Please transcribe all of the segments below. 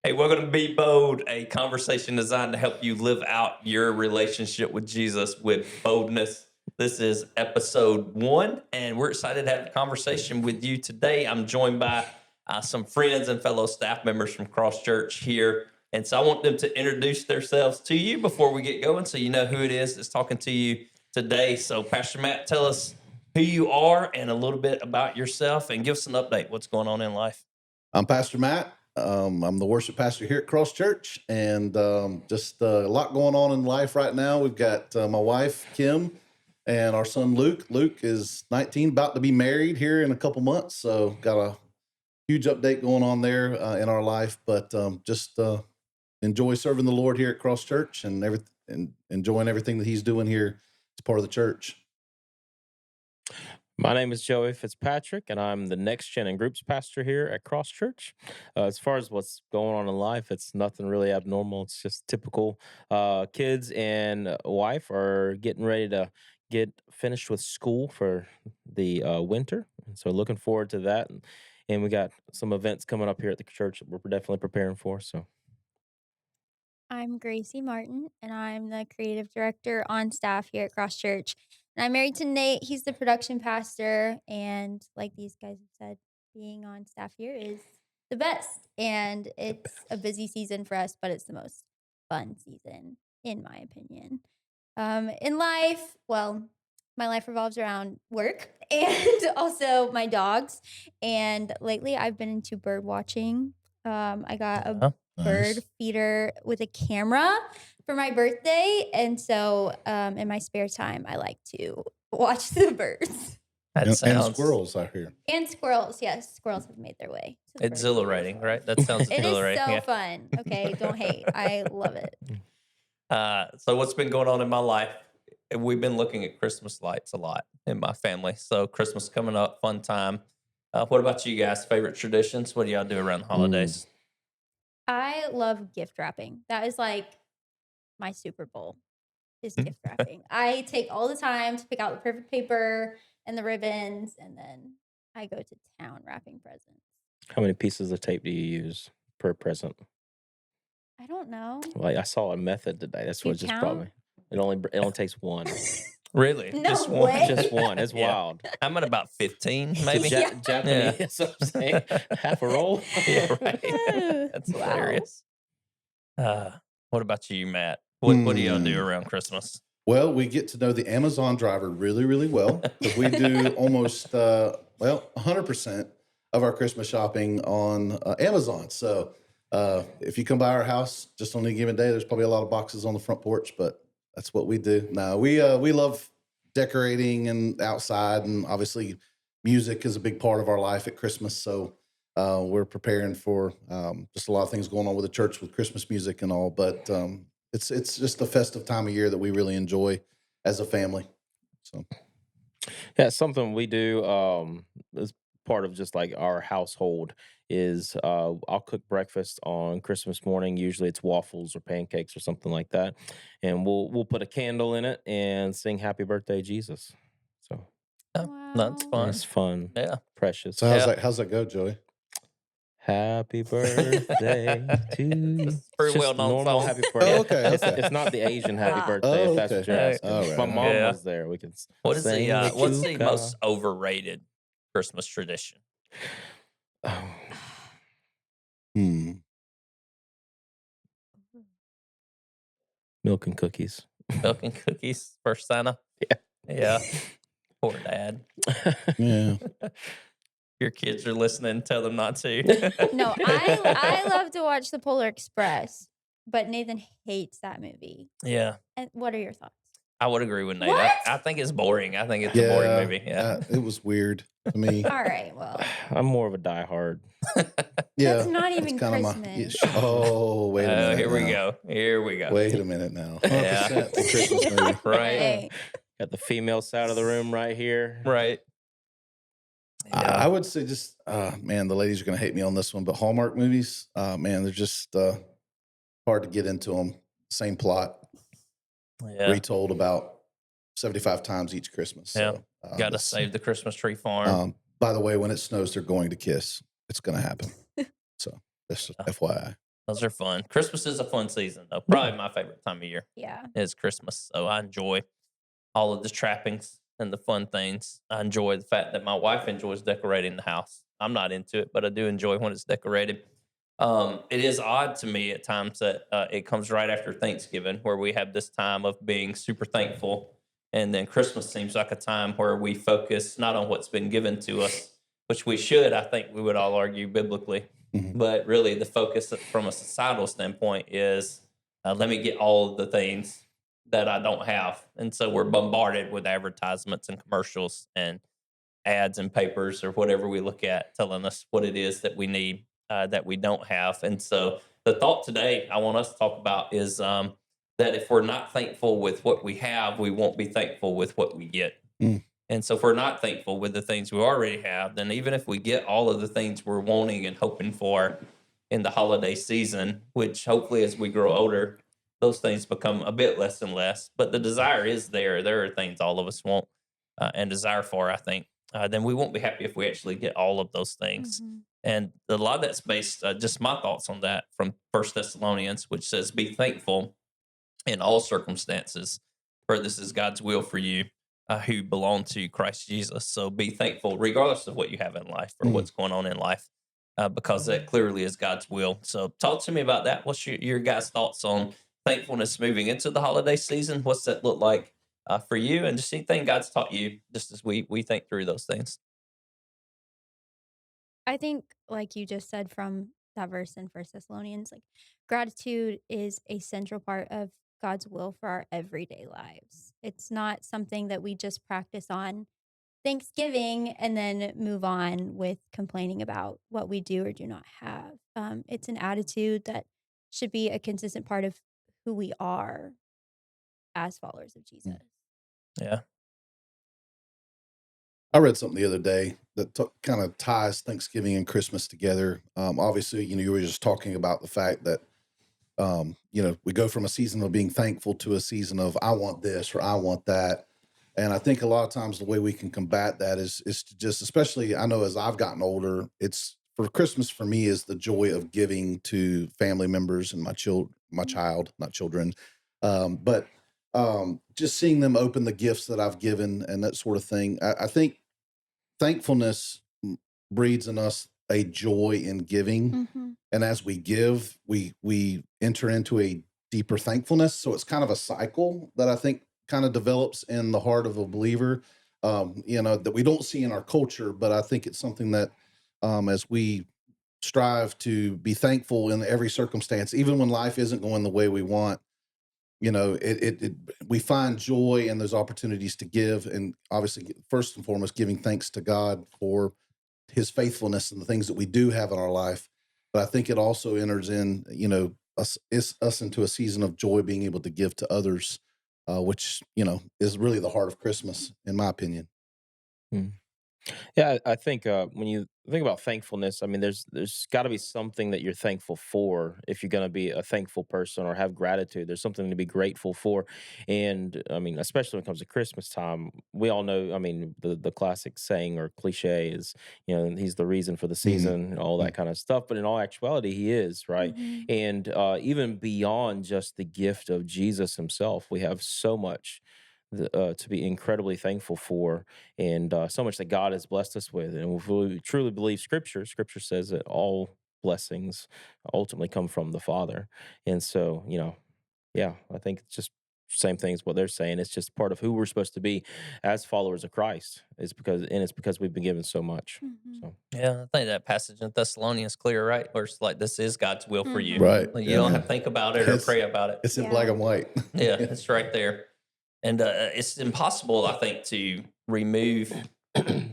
Hey, welcome to Be Bold, a conversation designed to help you live out your relationship with Jesus with boldness. This is episode 1, and we're excited to have a conversation with you today. I'm joined by some friends and fellow staff members from Cross Church here. And so I want them to introduce themselves to you before we get going so you know who it is that's talking to you today. So, Pastor Matt, tell us who you are and a little bit about yourself and give us an update. What's going on in life? I'm Pastor Matt. I'm the worship pastor here at Cross Church, and just a lot going on in life right now. We've got my wife, Kim, and our son, Luke. Luke is 19, about to be married here in a couple months, so got a huge update going on there in our life, but just enjoy serving the Lord here at Cross Church and enjoying everything that he's doing here as part of the church. My name is Joey Fitzpatrick, and I'm the Next Gen and Groups pastor here at Cross Church. As far as what's going on in life, it's nothing really abnormal. It's just typical. Kids and wife are getting ready to get finished with school for the winter, and so looking forward to that. And we got some events coming up here at the church that we're definitely preparing for. So I'm Gracie Martin, and I'm the creative director on staff here at Cross Church. And I'm married to Nate. He's the production pastor. And like these guys have said, being on staff here is the best. And it's a busy season for us, but it's the most fun season, in my opinion. In life, well, my life revolves around work and also my dogs. And lately, I've been into bird watching. I got a bird Nice. feeder with a camera for my birthday. And so in my spare time, I like to watch the birds That And sounds squirrels out here. and squirrels. Yes, squirrels have made their way to the bird feeder as exhilarating, well. right? That sounds It is exhilarating. so Yeah. fun. Okay, don't hate. I love it. So what's been going on in my life? We've been looking at Christmas lights a lot in my family. So Christmas coming up, fun time. What about you guys? Favorite traditions? What do y'all do around the holidays? I love gift wrapping. That is like my Super Bowl is gift wrapping. I take all the time to pick out the perfect paper and the ribbons, and then I go to town wrapping presents. how many pieces of tape do you use per present? I don't know. Like I saw a method today. That's Do you what just brought count? me. It only takes one. Really? No Just one? way. Just one. It's Yeah. wild. I'm at about 15, maybe. Yeah. Japanese. That's what I'm saying. Half a roll. Yeah, right. That's Wow. hilarious. What about you, Matt? What do y'all do Hmm. around Christmas? Well, we get to know the Amazon driver really, really well because we do almost 100% of our Christmas shopping on Amazon. So if you come by our house just on any given day, there's probably a lot of boxes on the front porch, but that's what we do. Now we love decorating and outside, and obviously music is a big part of our life at Christmas. So we're preparing for just a lot of things going on with the church with Christmas music and all, but it's just a festive time of year that we really enjoy as a family. So Yeah, something we do as part of just like our household is I'll cook breakfast on Christmas morning. Usually it's waffles or pancakes or something like that, and we'll put a candle in it and sing Happy Birthday Jesus. So That's Wow. fun. it's fun, Yeah. precious. so Yeah. how's that go, Joey? Happy birthday to you. It's a pretty It's just well-known normal song. happy birthday. Oh, okay, It's, okay. it's not the Asian happy Ah. birthday, Oh, if that's okay. what you're Yeah. asking. All If right, my all right. mom Yeah. was there, we could What is sing what's the Chuka. most overrated Christmas tradition? Oh, Hmm. milk and cookies. Milk and cookies for Santa? Yeah. Yeah. Poor dad. Yeah. Your kids are listening. Tell them not to. No, I love to watch The Polar Express, but Nathan hates that movie. Yeah. And what are your thoughts? I would agree with Nate. What? I think it's boring. I think it's a boring Yeah. movie. Yeah. It was weird to me. All right, well, I'm more of a diehard. Yeah. that's not That's even kind of Christmas. Oh, wait a minute. Here we now. go. Here we go. Wait a minute now. Yeah. 100% the Christmas movie. Right. Got the female side of the room right here. Right. I would say just, man, the ladies are going to hate me on this one, but Hallmark movies, man, they're just hard to get into them. Same plot, Yeah. retold about 75 times each Christmas. Yeah. So, Got to that's- save the Christmas tree farm. by the way, when it snows, they're going to kiss. It's going to happen. So, just FYI. Those are fun. Christmas is a fun season, though. Probably my favorite time of year Yeah. is Christmas. So I enjoy all of the trappings and the fun things. I enjoy the fact that my wife enjoys decorating the house. I'm not into it, but I do enjoy when it's decorated. It is odd to me at times that it comes right after Thanksgiving, where we have this time of being super thankful. And then Christmas seems like a time where we focus not on what's been given to us, which we should, I think we would all argue biblically, Mhm. but really the focus from a societal standpoint is let me get all of the things that I don't have. And so we're bombarded with advertisements and commercials and ads and papers or whatever we look at telling us what it is that we need that we don't have. And so the thought today I want us to talk about is that if we're not thankful with what we have, we won't be thankful with what we get. Mm. And so if we're not thankful with the things we already have, then even if we get all of the things we're wanting and hoping for in the holiday season, which hopefully as we grow older, those things become a bit less and less, but the desire is there. There are things all of us want and desire for, I think. Then we won't be happy if we actually get all of those things. Mhm. And a lot of that's based, just my thoughts on that from First Thessalonians, which says, "Be thankful in all circumstances, for this is God's will for you who belong to Christ Jesus." So be thankful regardless of what you have in life or Mm. what's going on in life, because that clearly is God's will. So talk to me about that. What's your guys' thoughts on thankfulness moving into the holiday season? What's that look like for you, and just anything God's taught you, just as we think through those things. I think, like you just said from that verse in First Thessalonians, like gratitude is a central part of God's will for our everyday lives. It's not something that we just practice on Thanksgiving and then move on with complaining about what we do or do not have. It's an attitude that should be a consistent part of who we are as followers of Jesus. Mm. Yeah. I read something the other day that kind of ties Thanksgiving and Christmas together. Obviously, you were just talking about the fact that we go from a season of being thankful to a season of I want this or I want that. And I think a lot of times the way we can combat that is to just, especially I know as I've gotten older, it's for Christmas for me is the joy of giving to family members and my child, not children. But just seeing them open the gifts that I've given and that sort of thing. I think thankfulness breeds in us a joy in giving, Mhm. and as we give, we enter into a deeper thankfulness. So it's kind of a cycle that I think kind of develops in the heart of a believer. That we don't see in our culture, but I think it's something that as we strive to be thankful in every circumstance, even when life isn't going the way we want, we find joy in those opportunities to give, and obviously first and foremost giving thanks to God for his faithfulness and the things that we do have in our life. But I think it also enters in, us into a season of joy, being able to give to others, which is really the heart of Christmas, in my opinion. Mm. Yeah, I think when you think about thankfulness, I mean, there's got to be something that you're thankful for if you're going to be a thankful person or have gratitude. There's something to be grateful for, and I mean, especially when it comes to Christmas time, we all know. I mean, the classic saying or cliche is, he's the reason for the Mhm. season, and all Mm. that kind of stuff. But in all actuality, he is right, Mhm. and even beyond just the gift of Jesus Himself, we have so much. To be incredibly thankful for, and so much that God has blessed us with. And if we truly believe Scripture says that all blessings ultimately come from the Father. And so, yeah, I think it's just same thing as what they're saying. It's just part of who we're supposed to be as followers of Christ. It's because we've been given so much. Mhm. So Yeah, I think that passage in Thessalonians clear, right? Where it's like, this is God's will for you. Mhm. Right. Like, you Yeah. don't have to think about it or It's pray about it. it's in black Yeah. and white. Yeah, it's right there. And it's impossible, I think, to remove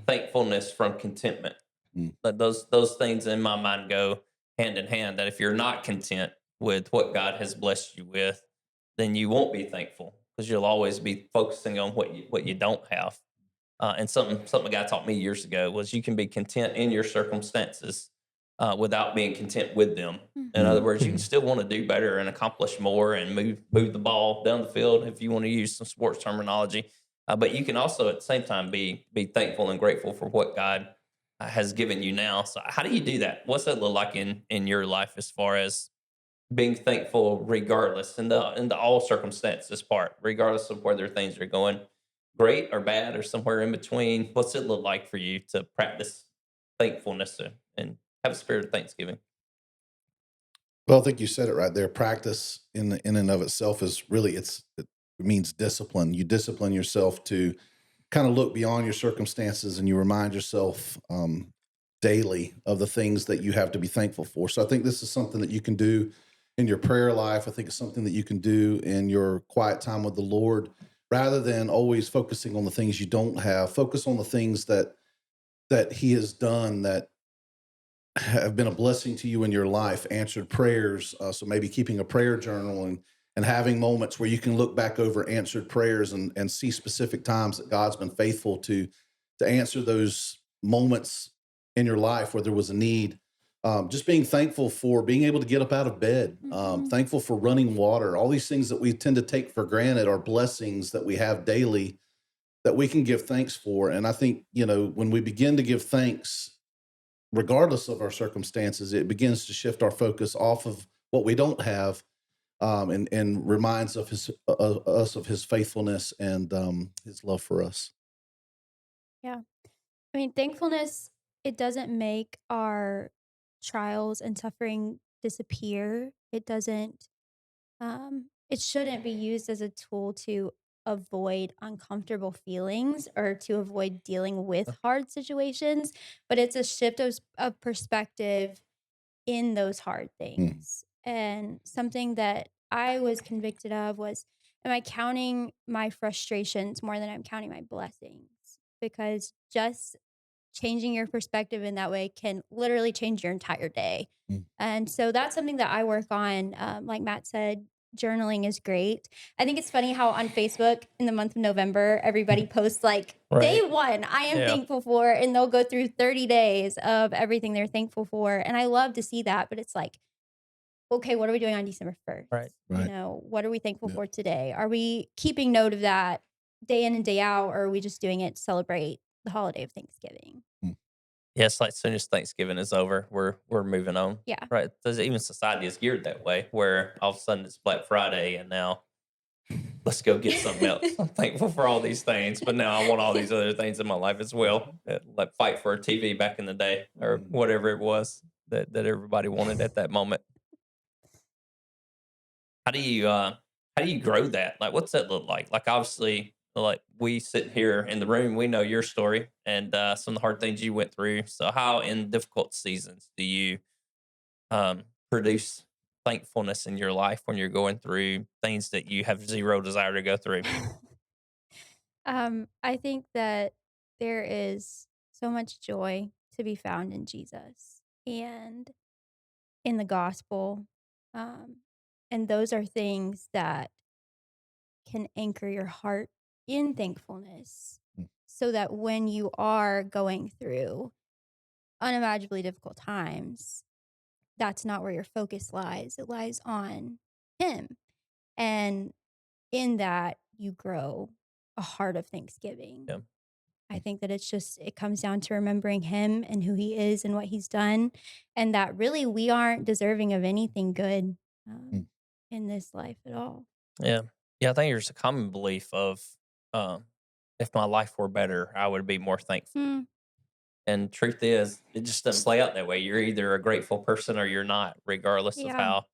thankfulness from contentment. Mm. But those things in my mind go hand in hand. That if you're not content with what God has blessed you with, then you won't be thankful because you'll always be focusing on what you don't have. And something a guy taught me years ago was you can be content in your circumstances without being content with them. In other Mm. words, you can still want to do better and accomplish more and move the ball down the field if you want to use some sports terminology. But you can also at the same time be thankful and grateful for what God has given you now. So how do you do that? What's that look like in your life as far as being thankful regardless in the all circumstances part, regardless of whether things are going great or bad or somewhere in between. What's it look like for you to practice thankfulness and have a spirit of thanksgiving? Well, I think you said it right there. Practice in and of itself is really it means discipline. You discipline yourself to kind of look beyond your circumstances, and you remind yourself daily of the things that you have to be thankful for. So I think this is something that you can do in your prayer life. I think it's something that you can do in your quiet time with the Lord, rather than always focusing on the things you don't have. Focus on the things that He has done that have been a blessing to you in your life, answered prayers. So maybe keeping a prayer journal and having moments where you can look back over answered prayers and see specific times that God's been faithful to answer those moments in your life where there was a need. Just being thankful for being able to get up out of bed, thankful for running water. All these things that we tend to take for granted are blessings that we have daily that we can give thanks for. And I think, when we begin to give thanks, regardless of our circumstances, it begins to shift our focus off of what we don't have, and reminds of us of His faithfulness and His love for us. Yeah. I mean, thankfulness, it doesn't make our trials and suffering disappear. It shouldn't be used as a tool to avoid uncomfortable feelings or to avoid dealing with hard situations, but it's a shift of perspective in those hard Mm. things. And something that I was convicted of was, am I counting my frustrations more than I'm counting my blessings? Because just changing your perspective in that way can literally change your entire day. Mm. And so that's something that I work on. Like Matt said, journaling is great. I think it's funny how on Facebook in the month of November, everybody posts like day Right. one, I am Yeah. thankful for, and they'll go through 30 days of everything they're thankful for. And I love to see that, but it's like, okay, what are we doing on December 1st? Right. Right. What are we thankful Yeah. for today? Are we keeping note of that day in and day out, or are we just doing it to celebrate the holiday of Thanksgiving? Mm. Yes, like soon as Thanksgiving is over, we're moving on. Yeah. Right. There's even society is geared that way where all of a sudden it's Black Friday and now let's go get something else. I'm thankful for all these things, but now I want all these other things in my life as well. Like fight for a TV back in the day or whatever it was that everybody wanted at that moment. How do you grow that? Like what's that look like? Like obviously like we sit here in the room, we know your story and some of the hard things you went through. So how in difficult seasons do you produce thankfulness in your life when you're going through things that you have zero desire to go through? I think that there is so much joy to be found in Jesus and in the gospel. Um, and those are things that can anchor your heart in thankfulness Mm. so that when you are going through unimaginably difficult times, that's not where your focus lies. It lies on Him. And in that, you grow a heart of thanksgiving. Yeah. I think that it comes down to remembering Him and who He is and what He's done, and that really we aren't deserving of anything good Mm. in this life at all. Yeah. Yeah. I think there's a common belief of um, if my life were better, I would be more thankful. Mm, And truth is, it just doesn't play out that way. You're either a grateful person or you're not, regardless of yeah. how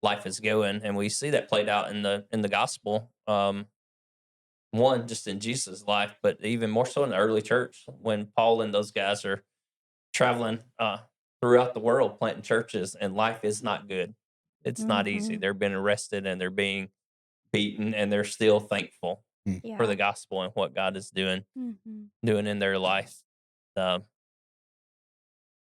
life is going. And we see that played out in the gospel. One just in Jesus' life, but even more so in the early church when Paul and those guys are traveling throughout the world planting churches, and life is not good. It's not easy. Hmm. They're being arrested and they're being beaten, and they're still thankful Mm. for Yeah. the gospel and what God is doing Hmm. doing in their life. Um,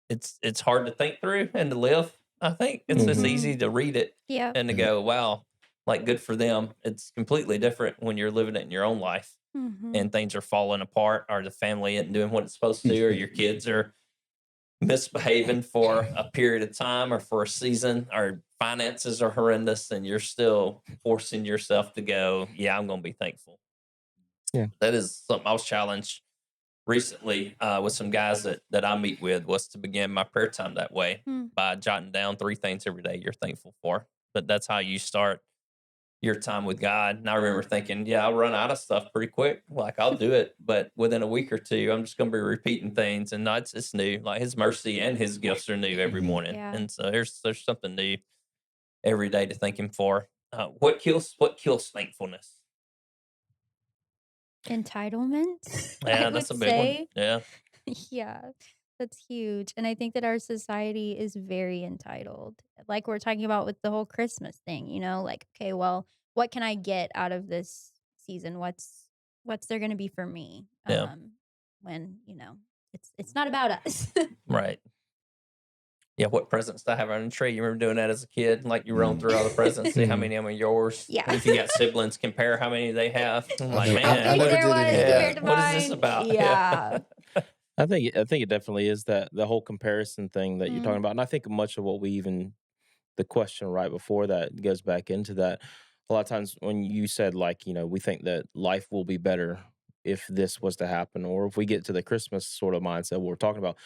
it's hard to think through and to live. I think it's just Mhm. easy to read it Yep. and to Yeah. go, "Wow, like good for them." It's completely different when you're living it in your own life Hmm. and things are falling apart, or the family isn't doing what it's supposed to, or your kids are misbehaving for a period of time or for a season, or finances are horrendous, and you're still forcing yourself to go, "Yeah, I'm going to be thankful." Yeah. That is something I was challenged recently with some guys that I meet with, was to begin my prayer time that way Mm. by jotting down 3 things every day you're thankful for. but that's how you start your time with God. And I remember thinking, yeah, I'll run out of stuff pretty quick. Like I'll do it, but within a week or two, I'm just going to be repeating things, and no, it's new. Like His mercy and His gifts are new every Mhm. morning, Yeah. and so there's something new every day to thank Him for. What kills thankfulness? Entitlement, I Yeah, would that's a big one. say. Yeah, Yeah, that's huge. And I think that our society is very entitled. Like we're talking about with the whole Christmas thing, like, okay, well, what can I get out of this season? What's there gonna be for me? yeah, When, it's not about us. right. Yeah, what presents do I have on the tree? You remember doing that as a kid? Like you roam Mm. through all the presents, see how Mhm. many of them are yours. Yeah. And if you got siblings, compare how many they have. I'm I like, never, How I man, pretty never their did any was of yeah, compared to that. what is this mine. about? Yeah. I think it definitely is that the whole comparison thing that you're Mm, talking about, and I think much of what we even the question right before that goes back into that. A lot of times when you said like, we think that life will be better if this was to happen, or if we get to the Christmas sort of mindset, what we're talking about,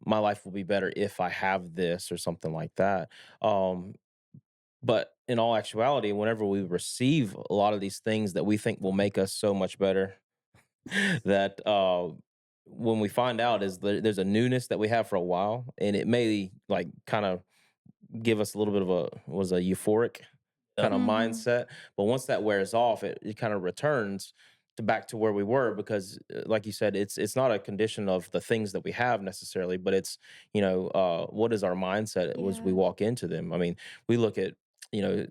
my life will be better if I have this or something like that. Um, but in all actuality, whenever we receive a lot of these things that we think will make us so much better, that when we find out is there's a newness that we have for a while, and it may like kind of give us a little bit of a euphoric Yeah, kind of mhm. mindset. But once that wears off, it kind of returns to back to where we were because, like you said, it's not a condition of the things that we have necessarily, but it's what is our mindset as we Yeah. walk into them. I mean, we look at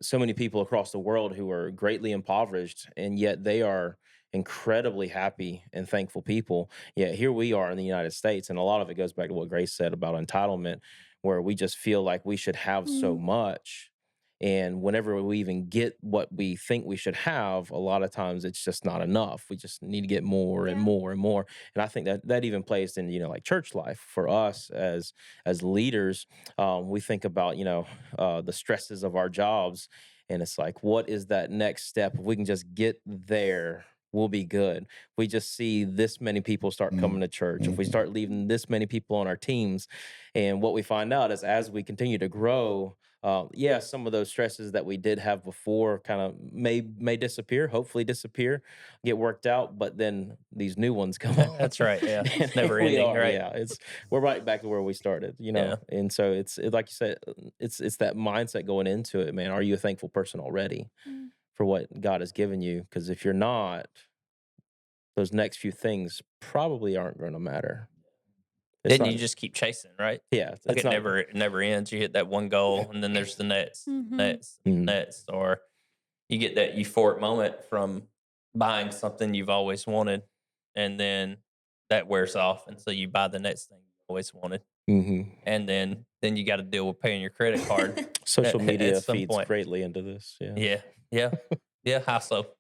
so many people across the world who are greatly impoverished, and yet they are incredibly happy and thankful people. Yet here we are in the United States, and a lot of it goes back to what Grace said about entitlement, where we just feel like we should have so Mm, much. And whenever we even get what we think we should have, a lot of times it's just not enough. We just need to get more and yeah. more and more. And I think that that even plays in, like church life for us as leaders. We think about, the stresses of our jobs. And it's like, what is that next step? If we can just get there, we'll be good. If we just see this many people start Mm. coming to church, if we Mhm. start leaving this many people on our teams, and what we find out is as we continue to grow, yeah, some of those stresses that we did have before kind of may disappear, hopefully disappear, get worked out, but then these new ones come yeah, on, that's right. Yeah, and it's never we ending, are, right? yeah, we're right back to where we started, Yeah, and so like you said, it's that mindset going into it, man. Are you a thankful person already Mm, for what God has given you? Because if you're not, those next few things probably aren't going to matter. It's then not, you just keep chasing, right? yeah, Like it's not. it never ends. You hit that one goal, and then there's the next, mhm. next, Mhm. next, or you get that euphoric moment from buying something you've always wanted, and then that wears off, and so you buy the next thing you always wanted, Mhm. and then you got to deal with paying your credit card Social at media some feeds point. greatly into this. Yeah. Yeah, yeah, yeah. How so?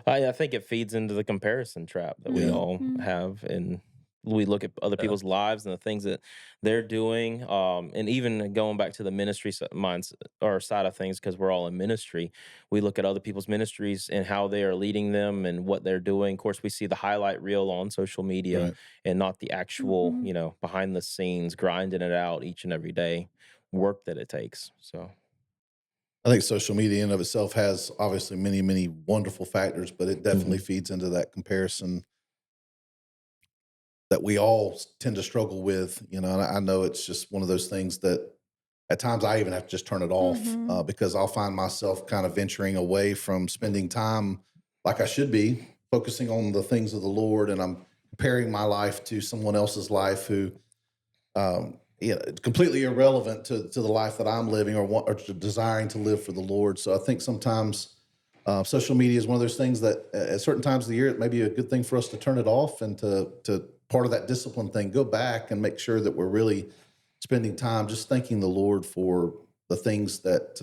I think it feeds into the comparison trap that we Yeah. all Mhm. have, and we look at other Yeah, people's lives and the things that they're doing, and even going back to the ministry minds or side of things, because we're all in ministry. We look at other people's ministries and how they are leading them and what they're doing. Of course, we see the highlight reel on social media, Right. and not the actual, Mhm. behind the scenes, grinding it out each and every day work that it takes. So. I think social media in of itself has obviously many, many wonderful factors, but it definitely Mhm. feeds into that comparison that we all tend to struggle with. And I know it's just one of those things that at times I even have to just turn it off Mhm. because I'll find myself kind of venturing away from spending time like I should be, focusing on the things of the Lord, and I'm comparing my life to someone else's life who completely irrelevant to the life that I'm living or to desiring to live for the Lord. So I think sometimes social media is one of those things that at certain times of the year, it may be a good thing for us to turn it off and to part of that discipline thing, go back and make sure that we're really spending time just thanking the Lord for the things that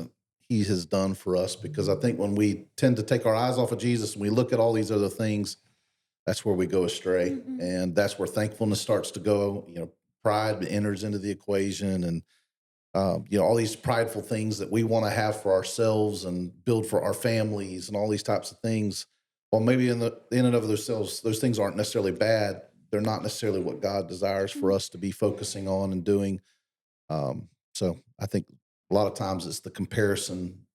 He has done for us. Because I think when we tend to take our eyes off of Jesus and we look at all these other things, that's where we go astray, Mhm. and that's where thankfulness starts to go. Pride enters into the equation, and all these prideful things that we want to have for ourselves and build for our families, and all these types of things. Well, maybe in and of themselves, those things aren't necessarily bad. They're not necessarily what God desires for Mm, us to be focusing on and doing. So I think a lot of times it's the comparison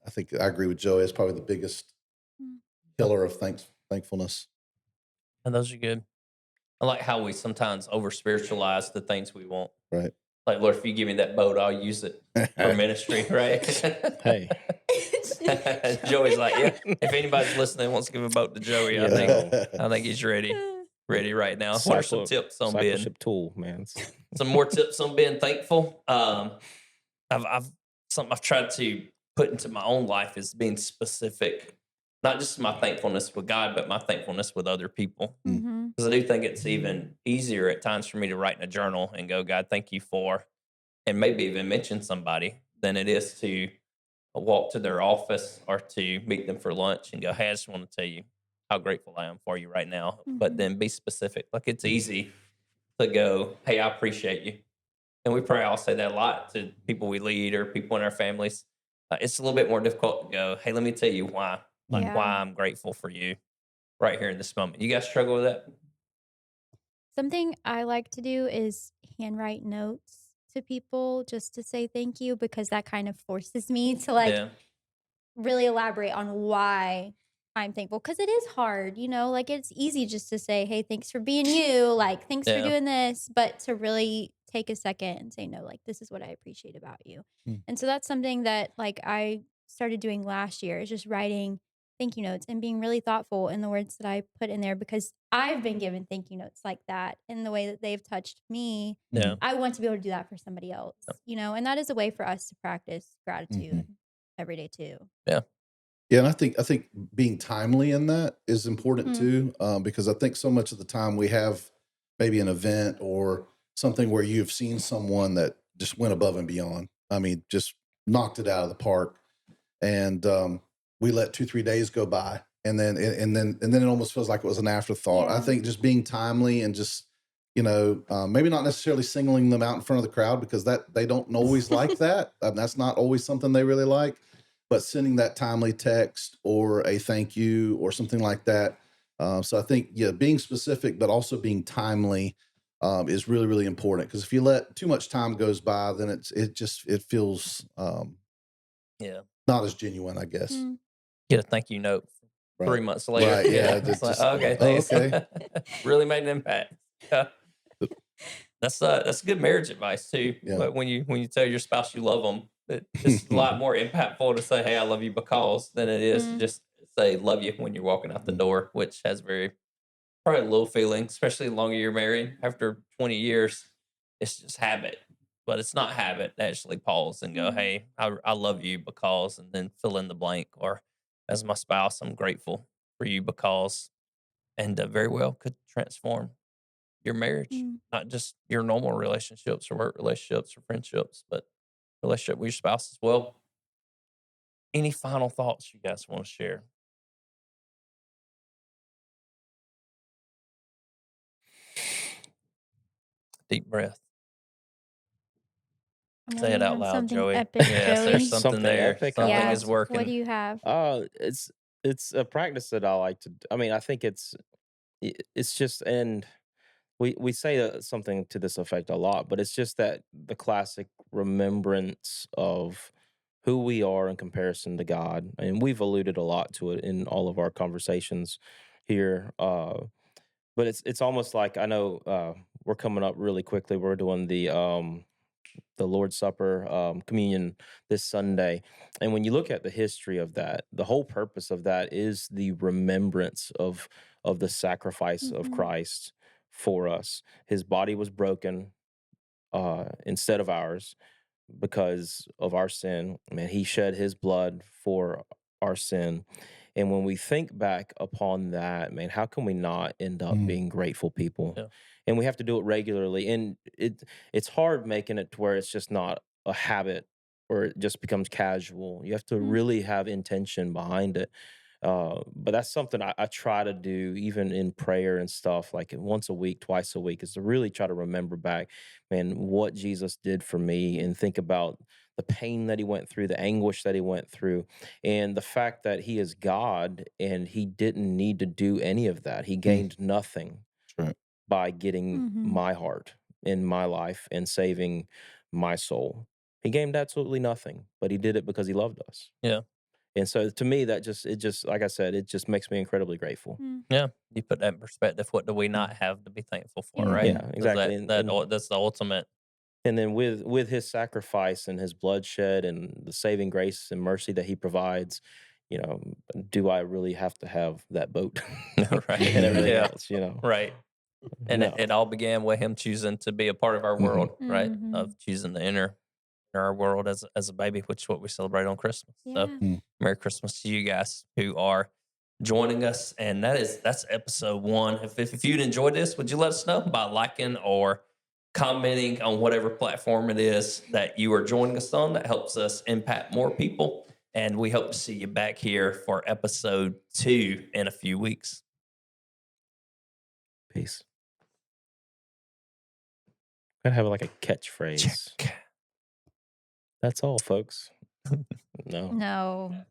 I think I agree with Joey. It's probably the biggest Mm. killer of thankfulness. And those are good. I like how we sometimes over spiritualize the things we want. Right. Like, Lord, if you give me that boat, I'll use it for ministry, right? Hey. Joey's like, yeah. If anybody's listening wants to give a boat to Joey, I You think know, I think he's ready right now. What are some disciple- tips on being discipleship tool, man. some more tips on being thankful? I've something I've tried to put into my own life is being specific, not just my thankfulness with God, but my thankfulness with other people. Mhm. Because I do think it's even easier at times for me to write in a journal and go, God, thank you for, and maybe even mention somebody than it is to walk to their office or to meet them for lunch and go, hey, I just want to tell you how grateful I am for you right now. But Mhm. then be specific. Like it's easy to go, hey, I appreciate you. And we probably all say that a lot to people we lead or people in our families. It's a little bit more difficult to go, hey, let me tell you why, like Yeah. why I'm grateful for you right here in this moment. You guys struggle with that? Something I like to do is handwrite notes to people just to say thank you because that kind of forces me to Yeah. really elaborate on why I'm thankful because it is hard, like it's easy just to say, hey, thanks for being you, like, thanks for Yeah. doing this, but to really take a second and say, no, like, this is what I appreciate about you. Mm. And so that's something that, like, I started doing last year is just writing thank you notes and being really thoughtful in the words that I put in there because I've been given thank you notes like that in the way that they've touched me. Yeah. I want to be able to do that for somebody else, and that is a way for us to practice gratitude every day too. Yeah, and I think being timely in that is important Mm. too, because I think so much of the time we have maybe an event or something where you've seen someone that just went above and beyond. I mean, just knocked it out of the park, and we let 2-3 days go by, and then it almost feels like it was an afterthought. I Yeah. think just being timely and just maybe not necessarily singling them out in front of the crowd because that they don't always like that. That's not always something they really like. But sending that timely text or a thank you or something like that. So I think being specific but also being timely is really really important because if you let too much time goes by, then it feels Yeah. not as genuine, I guess. Mm. Get a thank you note Right. 3 months later. Right, yeah, It's like, just, okay, "Oh, thanks. okay." Really made an impact. Yeah. That's good marriage advice too. Yeah. But when you tell your spouse you love them, it's a lot more impactful to say, "Hey, I love you because," than it is to Mm. just say "love you" when you're walking out the door, which has probably a low feeling, especially the longer you're married. After 20 years, it's just habit, but it's not habit to actually pause and go, Mm. "Hey, I love you because," and then fill in the blank. Or as my spouse, I'm grateful for you because, and very well could transform your marriage, Mm. not just your normal relationships or work relationships or friendships, but relationship with your spouse as well. Any final thoughts you guys want to share? Deep breath. I'm Say it waiting out on loud, something Joey. epic, Yes, Joey. there's something Something there. epic. Something Yeah. is What do working. you have? It's a practice that I like to. I mean, I think it's just, and we say something to this effect a lot, but it's just that the classic remembrance of who we are in comparison to God, and we've alluded a lot to it in all of our conversations here. But it's almost like I know we're coming up really quickly. We're doing the Lord's Supper, communion this Sunday. And when you look at the history of that, the whole purpose of that is the remembrance of the sacrifice of Mhm. Christ for us. His body was broken instead of ours because of our sin. Man, he shed his blood for our sin. And when we think back upon that, man, how can we not end up Mm. being grateful people? Yeah. And we have to do it regularly. And it's hard making it to where it's just not a habit or it just becomes casual. You have to Mm. really have intention behind it. But that's something I try to do even in prayer and stuff, like once a week, twice a week, is to really try to remember back, man, what Jesus did for me and think about the pain that he went through, the anguish that he went through, and the fact that he is God and he didn't need to do any of that. He gained nothing That's right. by getting Mhm. my heart in my life and saving my soul. He gained absolutely nothing, but he did it because he loved us. Yeah. And so to me, it just like I said, it just makes me incredibly grateful. Yeah, you put that in perspective. What do we not have to be thankful for, Yeah. right? Yeah, 'Cause exactly. that's the ultimate. And then with his sacrifice and his bloodshed and the saving grace and mercy that he provides, you know, do I really have to have that boat Right. and everything Yeah. else? You know, Right. And no. it all began with him choosing to be a part of our world, right? Mhm. Of choosing to enter our world as a baby, which is what we celebrate on Christmas. So Yeah. Merry Christmas to you guys who are joining us. And that's episode 1. If you'd enjoyed this, would you let us know by liking or commenting on whatever platform it is that you are joining us on? That helps us impact more people. And we hope to see you back here for episode 2 in a few weeks. Peace. Gotta have like a catchphrase. Check. That's all, folks. No. No.